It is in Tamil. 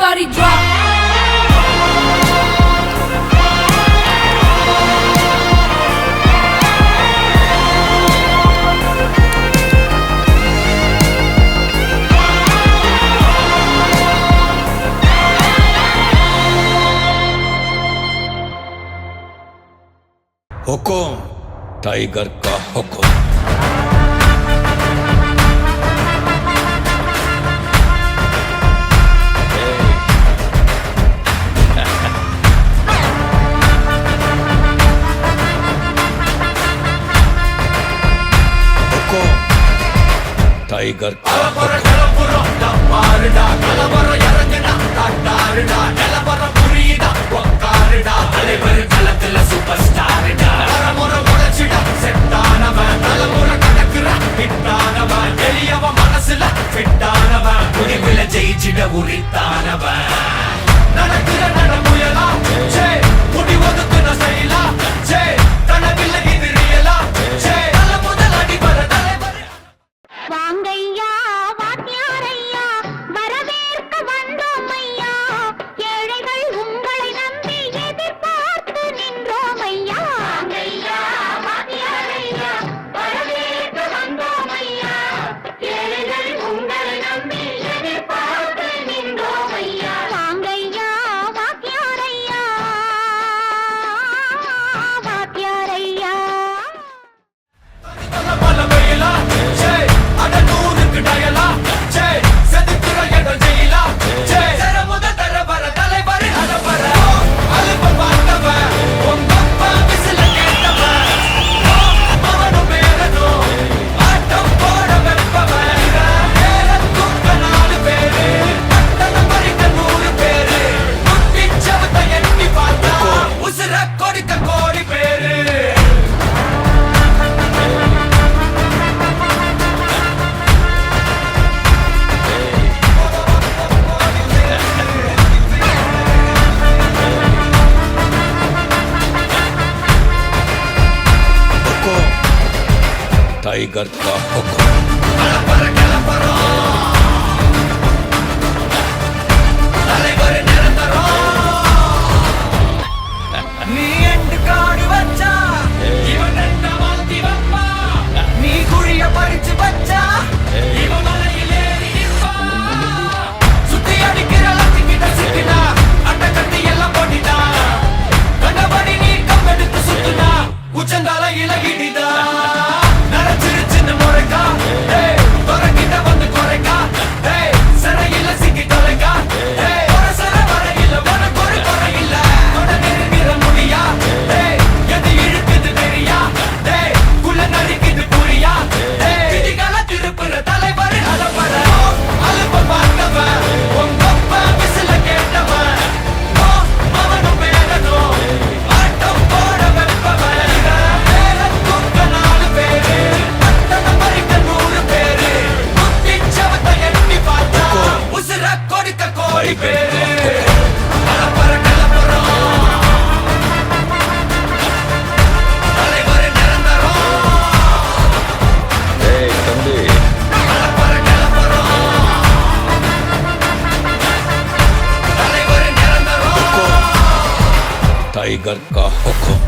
Everybody drop. हुकुम टाइगर का हुकुम। हुकुम टाइगर का ஜெயிச்சிட உரித்தானவன் நடக்கிற நடமுயலா ஜே முடி ஒதுக்குன ஸ்டைலா ஜே கனவில்ல இது ரியலா ஜே நல்ல முதல் அடிபர தலைவர் வாங்கையா வாத்தியாரையா வரவேற்க வந்தோம் ஐயா ஏழைகள் உங்களை நம்பி எதிர்பார்த்து நின்றோம் ஐயா வாங்கையா வாத்தியாரையா வரவேற்க வந்தோம் ஐயா ஏழைகள் உங்களை நம்பி எதிர்பார்த்து நின்றோம் ஐயா வாங்கையா வாத்தியாரையா வாத்தியாரையா பலவையிலா ஜே அட நூறுக்கு டயலா ஜே செதுக்குற எடல் ஜெயிலா ஜே தர முத தர வர தலைவர் அலவர அலுப்ப பார்த்தவன் உங்க அப்பா விசில கேட்டவன் அவனும் பேரனும் ஆட்டம் போட வெப்பவன் பேரத்துக்க 4 பேரு பட்டணம் பறிக்க 100 பேரு குட்டி சவத்தை எண்ணி பார்த்தா உசுர கொடுக்க கோடி பேரு हुकुम टाइगर का हुकुम। தலைவர் நிரந்தரம் நீ எண்டு காடு வச்சா இவன் என்ன மாத்தி வப்பா நீ குழிய பறிச்சு வச்சா இவன் மலையில் ஏறி நிற்பா சுத்தி அடிக்கிற லட்சிக்கிட்ட சிக்கினா அட்ட கட்டி எல்லாம் போட்டினா கண்டபடி நீ கம்பெடுத்து சுத்துனா உச்சந்தால இலகிடிதா நரைச்சிரு சின்ன முறைக்கா துறக்கிட்ட வந்து குறைக்கா சிறையில சிக்கி தொலைக்கா சர வரையில உனக்கு ஒரு குறையில்ல தொட நெருங்கிற முடியா எது இழுக்குது தெரியா குள்ள நரிக்குது புரியா விதிகள திருப்புற தலைவர் அலப்பற அலுப்ப பார்த்தவன் உங்க அப்பா விசில கேட்டவன் அவனும் பேரனும் ஆட்டம் போட வெப்பவன் பேரத்துக்க 4 பேரு பட்டணம் பறிக்க 100 பேரு குட்டி சவத்தை எண்ணி பார்த்தா உசுர கொடுக்க கோடி பேரு அலப்பற கலப்பறம் தலைவர் நிரந்தரம் ஏய் தம்பி அலப்பற கலப்பறம் தலைவர் நிரந்தரம் टाइगर का हुकुम।